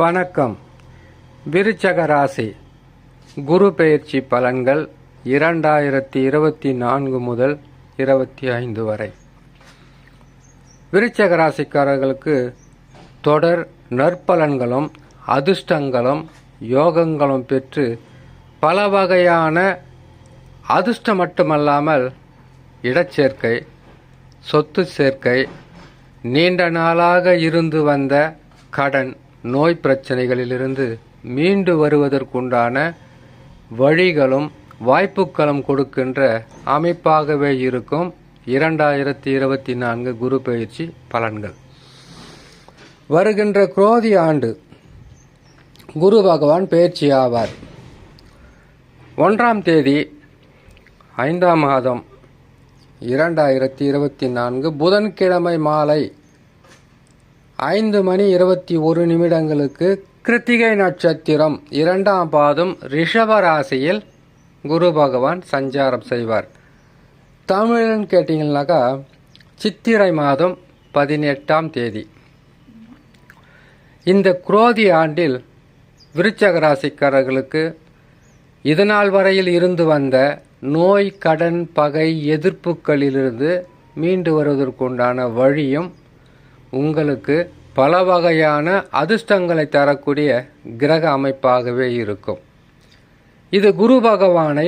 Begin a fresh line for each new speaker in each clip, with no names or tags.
வணக்கம். விருச்சக ராசி குரு பெயர்ச்சி பலன்கள் 2024 முதல் 25 வரை. விருச்சக ராசிக்காரர்களுக்கு தொடர் நற்பலன்களும் அதிர்ஷ்டங்களும் யோகங்களும் பெற்று பல வகையான அதிர்ஷ்டம் மட்டுமல்லாமல் இடச்சேர்க்கை, சொத்து சேர்க்கை, நீண்ட நாளாக இருந்து வந்த கடன், நோய் பிரச்சனைகளிலிருந்து மீண்டு வருவதற்குண்டான வழிகளும் வாய்ப்புகளும் கொடுக்கின்ற அமைப்பாகவே இருக்கும் 2024 குரு பெயர்ச்சி பலன்கள். வருகின்ற குரோதி ஆண்டு குரு பகவான் பெயர்ச்சி ஆவார். 1ஆம் தேதி 5ஆம் மாதம் 2024 புதன்கிழமை மாலை 5:21 கிருத்திகை நட்சத்திரம் 2ஆம் பாதம் ரிஷப ராசியில் குரு பகவான் சஞ்சாரம் செய்வார். தமிழ்னு கேட்டிங்கன்னாக்கா சித்திரை மாதம் 18ஆம் தேதி. இந்த குரோதி ஆண்டில் விருச்சக ராசிக்காரர்களுக்கு இதுநாள் வரையில் இருந்து வந்த நோய், கடன், பகை, எதிர்ப்புகளிலிருந்து மீண்டு வருவதற்குண்டான வழியும் உங்களுக்கு பல வகையான அதிர்ஷ்டங்களை தரக்கூடிய கிரக அமைப்பாகவே இருக்கும். இது குரு பகவானை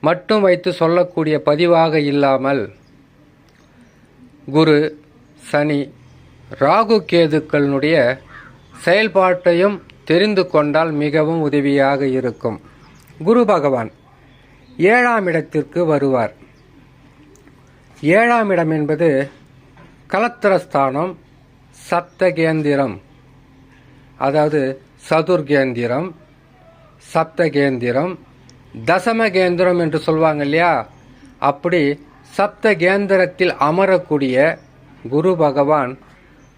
மட்டும் வைத்து சொல்லக்கூடிய பதிவாக இல்லாமல் குரு, சனி, ராகு, கேதுக்களுடைய செயல்பாட்டையும் தெரிந்து கொண்டால் மிகவும் உதவியாக இருக்கும். குரு பகவான் 7ஆம் இடத்திற்கு வருவார். 7ஆம் இடம் என்பது கலத்திரஸ்தானம், சப்தகேந்திரம், அதாவது சதுர்கேந்திரம், சப்தகேந்திரம், தசமகேந்திரம் என்று சொல்வாங்க இல்லையா? அப்படி சப்தகேந்திரத்தில் அமரக்கூடிய குரு பகவான்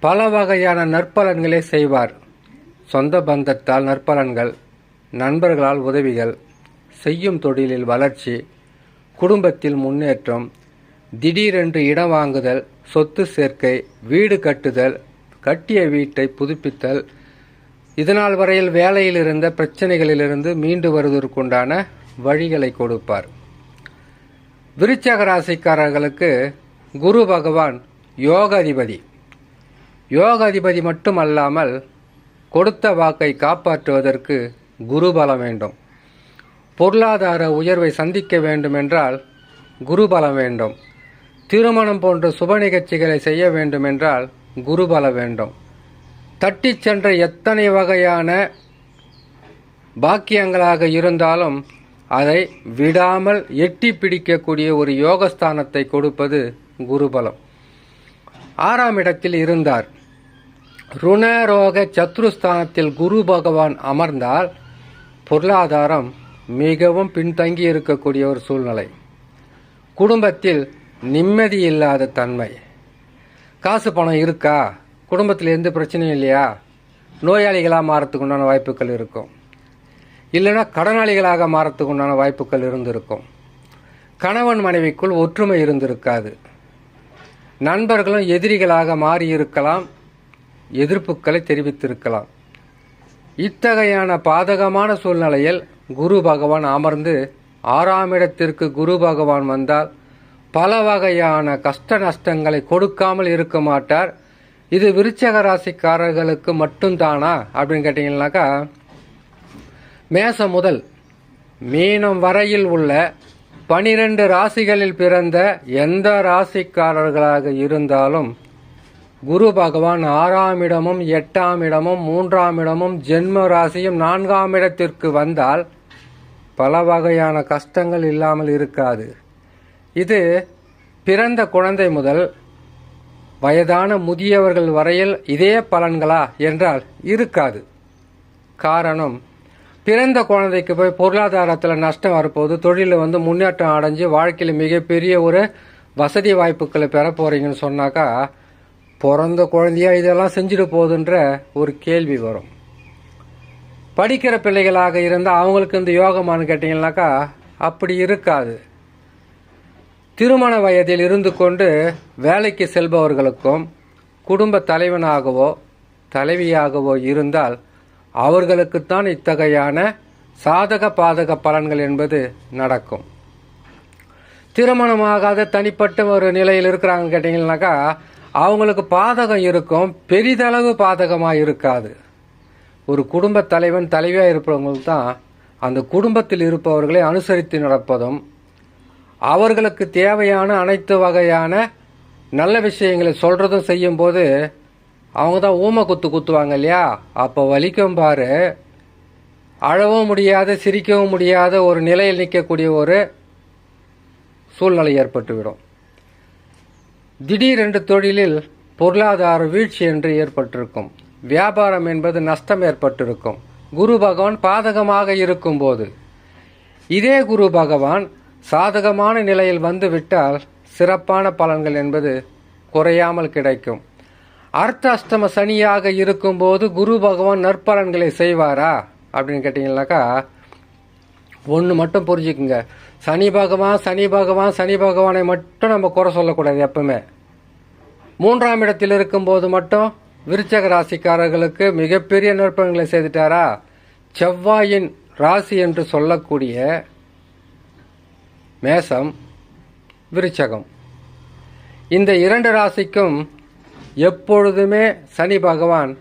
பல வகையான நற்பலன்களை செய்வார். சொந்த பந்தத்தால் நற்பலன்கள், நண்பர்களால் உதவிகள், செய்யும் தொழிலில் வளர்ச்சி, குடும்பத்தில் முன்னேற்றம், திடீரென்று இடம் வாங்குதல், சொத்து சேர்க்கை, வீடு கட்டுதல், கட்டிய வீட்டை புதுப்பித்தல், இதனால் வரையில் வேலையில் இருந்த பிரச்சனைகளிலிருந்து மீண்டு வருவதற்குண்டான வழிகளை கொடுப்பார். விருச்சக ராசிக்காரர்களுக்கு குரு பகவான் யோகாதிபதி. யோகாதிபதி மட்டுமல்லாமல் கொடுத்த வாக்கை காப்பாற்றுவதற்கு குருபலம் வேண்டும். பொருளாதார உயர்வை சந்திக்க வேண்டுமென்றால் குருபலம் வேண்டும். திருமணம் போன்ற சுப நிகழ்ச்சிகளை செய்ய வேண்டுமென்றால் குருபலம் வேண்டும். தட்டி சென்ற எத்தனை வகையான பாக்கியங்களாக இருந்தாலும் அதை விடாமல் எட்டி பிடிக்கக்கூடிய ஒரு யோகஸ்தானத்தை கொடுப்பது குருபலம். 6ஆம் இடத்தில் இருந்தார். ருணரோக சத்ருஸ்தானத்தில் குரு பகவான் அமர்ந்தால் பொருளாதாரம் மிகவும் பின்தங்கி இருக்கக்கூடிய ஒரு சூழ்நிலை. குடும்பத்தில் நிம்மதி இல்லாத தன்மை. காசு பணம் இருக்கா, குடும்பத்தில் எந்த பிரச்சனையும் இல்லையா, நோயாளிகளாக மாறத்துக்கு உண்டான வாய்ப்புகள் இருக்கும். இல்லைன்னா கடனாளிகளாக மாறத்துக்கு உண்டான வாய்ப்புகள் இருந்திருக்கும். கணவன் மனைவிக்குள் ஒற்றுமை இருந்திருக்காது. நண்பர்களும் எதிரிகளாக மாறியிருக்கலாம், எதிர்ப்புகளை தெரிவித்திருக்கலாம். இத்தகையான பாதகமான சூழ்நிலையில் குரு பகவான் அமர்ந்து 6ஆம் இடத்திற்கு குரு பகவான் வந்தால் பல வகையான கஷ்ட நஷ்டங்களை கொடுக்காமல் இருக்க மாட்டார். இது விருச்சக ராசிக்காரர்களுக்கு மட்டும்தானா அப்படின்னு கேட்டிங்கன்னாக்கா, மேசம் முதல் மீனம் வரையில் உள்ள 12 ராசிகளில் பிறந்த எந்த ராசிக்காரர்களாக இருந்தாலும் குரு பகவான் 6ஆம் இடமும் 8ஆம் இடமும் 3ஆம் இடமும் ஜென்ம ராசியும் 4ஆம் இடத்திற்கு வந்தால் பல வகையான கஷ்டங்கள் இல்லாமல் இருக்காது. இது பிறந்த குழந்தை முதல் வயதான முதியவர்கள் வரையில் இதே பலன்களா என்றால் இருக்காது. காரணம், பிறந்த குழந்தைக்கு போய் பொருளாதாரத்தில் நஷ்டம் வரப்போகுது, தொழிலில் முன்னேற்றம் அடைஞ்சு வாழ்க்கையில் மிகப்பெரிய ஒரு வசதி வாய்ப்புகளை பெற போகிறீங்கன்னு சொன்னாக்கா பிறந்த குழந்தையா இதெல்லாம் செஞ்சுட்டு போகுதுன்ற ஒரு கேள்வி வரும். படிக்கிற பிள்ளைகளாக இருந்தால் அவங்களுக்கு இந்த யோகமானு கேட்டிங்கன்னாக்கா அப்படி இருக்காது. திருமண வயதில் இருந்து கொண்டு வேலைக்கு செல்பவர்களுக்கும் குடும்ப தலைவனாகவோ தலைவியாகவோ இருந்தால் அவர்களுக்குத்தான் இத்தகையான சாதக பாதக பலன்கள் என்பது நடக்கும். திருமணமாகாத தனிப்பட்ட ஒரு நிலையில் இருக்கிறாங்கன்னு கேட்டிங்கன்னாக்கா அவங்களுக்கு பாதகம் இருக்கும், பெரிதளவு பாதகமாக இருக்காது. ஒரு குடும்ப தலைவன் தலைவியாக இருப்பவங்களுக்கு தான் அந்த குடும்பத்தில் இருப்பவர்களை அனுசரித்து நடப்பதும் அவர்களுக்கு தேவையான அனைத்து வகையான நல்ல விஷயங்களை சொல்கிறதும் செய்யும்போது அவங்க தான் ஊமை குத்துவாங்க இல்லையா, அப்போ வலிக்கும் பாரு. அழவும் முடியாத சிரிக்கவும் முடியாத ஒரு நிலையில் நிற்கக்கூடிய ஒரு சூழ்நிலை ஏற்பட்டுவிடும். திடீரென்று தொழிலில் பொருளாதார வீழ்ச்சி என்று ஏற்பட்டிருக்கும். வியாபாரம் என்பது நஷ்டம் ஏற்பட்டிருக்கும். குரு பகவான் பாதகமாக இருக்கும்போது, இதே குரு பகவான் சாதகமான நிலையில் வந்து விட்டால் சிறப்பான பலன்கள் என்பது குறையாமல் கிடைக்கும். அர்த்த அஷ்டம சனியாக இருக்கும்போது குரு பகவான் நற்பலன்களை செய்வாரா அப்படின்னு கேட்டிங்கனாக்கா ஒன்று மட்டும் புரிஞ்சுக்குங்க. சனி பகவானை மட்டும் நம்ம குறை சொல்லக்கூடாது. எப்பவுமே 3ஆம் இடத்தில் இருக்கும்போது மட்டும் விருச்சக ராசிக்காரர்களுக்கு மிகப்பெரிய நற்பலன்களை செய்துட்டாரா? செவ்வாயின் ராசி என்று சொல்லக்கூடிய மேசம், விருச்சகம், இந்த 2 ராசிக்கும் எப்பொழுதுமே சனி பகவான்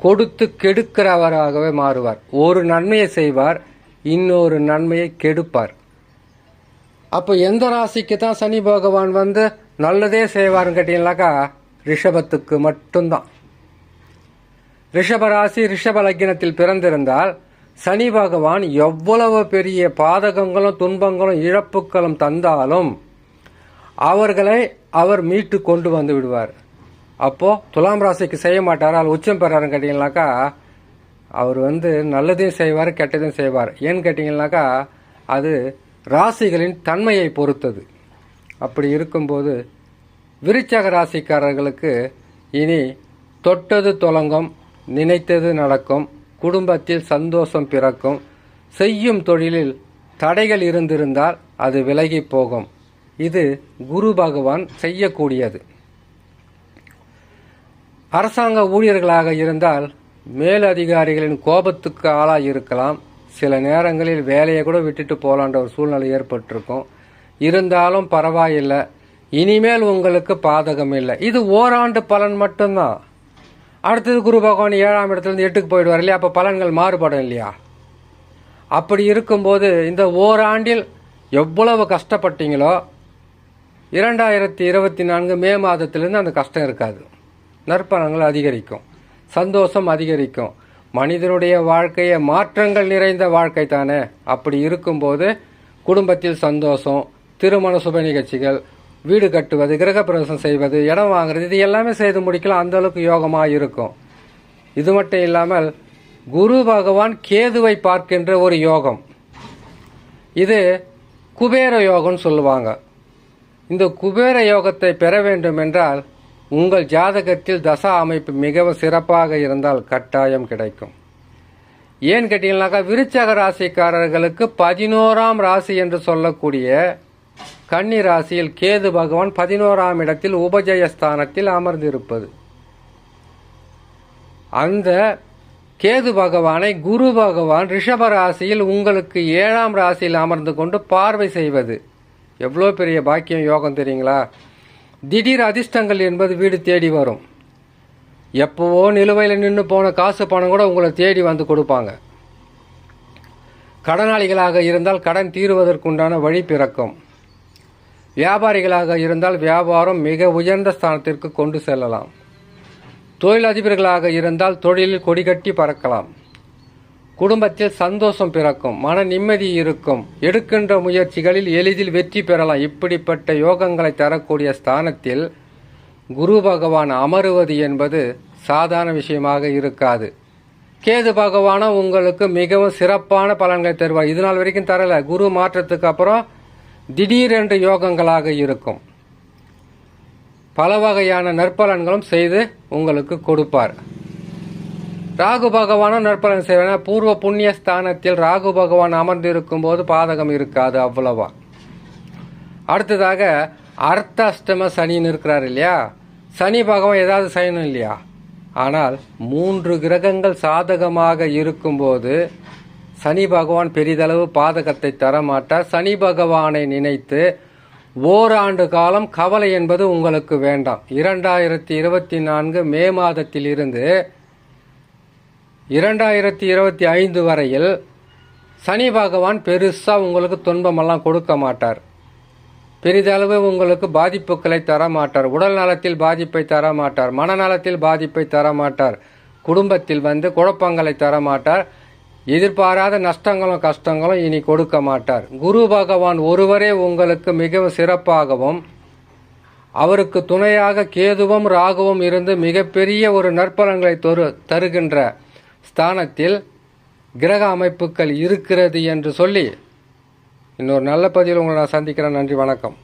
கொடுத்து கெடுக்கிறவராகவே மாறுவார். ஒரு நன்மையை செய்வார், இன்னொரு நன்மையை கெடுப்பார். அப்போ எந்த ராசிக்கு தான் சனி பகவான் வந்து நல்லதே செய்வார்னு கேட்டீங்கன்னாக்கா ரிஷபத்துக்கு மட்டும்தான். ரிஷப ராசி ரிஷப லக்னத்தில் பிறந்திருந்தால் சனி பகவான் எவ்வளவு பெரிய பாதகங்களும் துன்பங்களும் இழப்புகளும் தந்தாலும் அவர்களை அவர் மீட்டு கொண்டு வந்து விடுவார். அப்போது துலாம் ராசிக்கு செய்ய மாட்டார், அது உச்சம் பெறாருன்னு கேட்டிங்கனாக்கா அவர் வந்து நல்லதையும் செய்வார், கெட்டதையும் செய்வார். ஏன்னு கேட்டிங்கனாக்கா அது ராசிகளின் தன்மையை பொறுத்தது. அப்படி இருக்கும்போது விருச்சக ராசிக்காரர்களுக்கு இனி தொட்டது தொடங்கும், நினைத்தது நடக்கும், குடும்பத்தில் சந்தோஷம் பிறக்கும், செய்யும் தொழிலில் தடைகள் இருந்திருந்தால் அது விலகி போகும். இது குரு பகவான் செய்யக்கூடியது. அரசாங்க ஊழியர்களாக இருந்தால் மேலதிகாரிகளின் கோபத்துக்கு ஆளாக இருக்கலாம். சில நேரங்களில் வேலையை கூட விட்டுட்டு போகலான்ற ஒரு சூழ்நிலை ஏற்பட்டிருக்கும். இருந்தாலும் பரவாயில்லை, இனிமேல் உங்களுக்கு பாதகம் இல்லை. இது ஓராண்டு பலன் மட்டும்தான். அடுத்தது குரு பகவான் 7ஆம் இடத்துலேருந்து 8க்கு போயிடுவார் இல்லையா, அப்போ பலன்கள் மாறுபடும் இல்லையா. அப்படி இருக்கும்போது இந்த ஓராண்டில் எவ்வளவு கஷ்டப்பட்டீங்களோ 2024 மே மாதத்திலிருந்து அந்த கஷ்டம் இருக்காது. நற்பலன்கள் அதிகரிக்கும், சந்தோஷம் அதிகரிக்கும். மனிதனுடைய வாழ்க்கையை மாற்றங்கள் நிறைந்த வாழ்க்கை தானே. அப்படி இருக்கும்போது குடும்பத்தில் சந்தோஷம், திருமண சுப நிகழ்ச்சிகள், வீடு கட்டுவது, கிரகப்பிரவேசம் செய்வது, இடம் வாங்குறது, இது எல்லாமே செய்து முடிக்கலாம். அந்த அளவுக்கு யோகமாக இருக்கும். இது மட்டும் இல்லாமல் குரு பகவான் கேதுவை பார்க்கின்ற ஒரு யோகம், இது குபேர யோகம்னு சொல்லுவாங்க. இந்த குபேர யோகத்தை பெற வேண்டும் என்றால் உங்கள் ஜாதகத்தில் தசா அமைப்பு மிகவும் சிறப்பாக இருந்தால் கட்டாயம் கிடைக்கும். ஏன்னு கேட்டீங்கன்னாக்கா விருச்சக ராசிக்காரர்களுக்கு 11ஆம் ராசி என்று சொல்லக்கூடிய கன்னி ராசியில் கேது பகவான் 11ஆம் இடத்தில் உபஜயஸ்தானத்தில் அமர்ந்திருப்பது. அந்த கேது பகவானை குரு பகவான் ரிஷப ராசியில் உங்களுக்கு 7ஆம் ராசியில் அமர்ந்து கொண்டு பார்வை செய்வது எவ்வளோ பெரிய பாக்கியம், யோகம் தெரியுங்களா. திடீர் அதிர்ஷ்டங்கள் என்பது வீடு தேடி வரும். எப்போவோ நிலுவையில் நின்று போன காசு பணம் கூட உங்களை தேடி வந்து கொடுப்பாங்க. கடனாளிகளாக இருந்தால் கடன் தீருவதற்குண்டான வழி பிறக்கும். வியாபாரிகளாக இருந்தால் வியாபாரம் மிக உயர்ந்த ஸ்தானத்திற்கு கொண்டு செல்லலாம். தொழிலதிபர்களாக இருந்தால் தொழிலில் கொடிகட்டி பறக்கலாம். குடும்பத்தில் சந்தோஷம் பிறக்கும், மன நிம்மதி இருக்கும், எடுக்கின்ற முயற்சிகளில் எளிதில் வெற்றி பெறலாம். இப்படிப்பட்ட யோகங்களை தரக்கூடிய ஸ்தானத்தில் குரு பகவான் அமருவது என்பது சாதாரண விஷயமாக இருக்காது. கேது பகவானும் உங்களுக்கு மிகவும் சிறப்பான பலன்களை தருவார். இது நாள் வரைக்கும் தரல, குரு மாற்றத்துக்கு அப்புறம் திடீரென்று யோகங்களாக இருக்கும். பல வகையான நற்பலன்களும் செய்து உங்களுக்கு கொடுப்பார். ராகு பகவானும் நற்பலன் செய்வார். பூர்வ புண்ணிய ஸ்தானத்தில் ராகு பகவான் அமர்ந்திருக்கும் போது பாதகம் இருக்காது அவ்வளவா. அடுத்ததாக அர்த்த அஷ்டம சனின்னு இருக்கிறார் இல்லையா, சனி பகவான் ஏதாவது செய்யணும் இல்லையா, ஆனால் 3 கிரகங்கள் சாதகமாக இருக்கும்போது சனி பகவான் பெரிதளவு பாதகத்தை தரமாட்டார். சனி பகவானை நினைத்து ஓராண்டு காலம் கவலை என்பது உங்களுக்கு வேண்டாம். 2024 மே மாதத்திலிருந்து 2025 வரையில் சனி பகவான் பெருசாக உங்களுக்கு துன்பமெல்லாம் கொடுக்க மாட்டார். பெரிதளவு உங்களுக்கு பாதிப்புகளை தரமாட்டார். உடல் நலத்தில் பாதிப்பை தரமாட்டார். மனநலத்தில் பாதிப்பை தரமாட்டார். குடும்பத்தில் குழப்பங்களை தரமாட்டார். எதிர்பாராத நஷ்டங்களும் கஷ்டங்களும் இனி கொடுக்க மாட்டார். குரு பகவான் ஒருவரே உங்களுக்கு மிகவும் சிறப்பாகவும் அவருக்கு துணையாக கேதுவும் ராகுவும் இருந்து மிகப்பெரிய ஒரு நற்பலன்களை தருகின்ற ஸ்தானத்தில் கிரக அமைப்புகள் இருக்கிறது என்று சொல்லி இன்னொரு நல்ல பதிவில் உங்களை நான் சந்திக்கிறேன். நன்றி, வணக்கம்.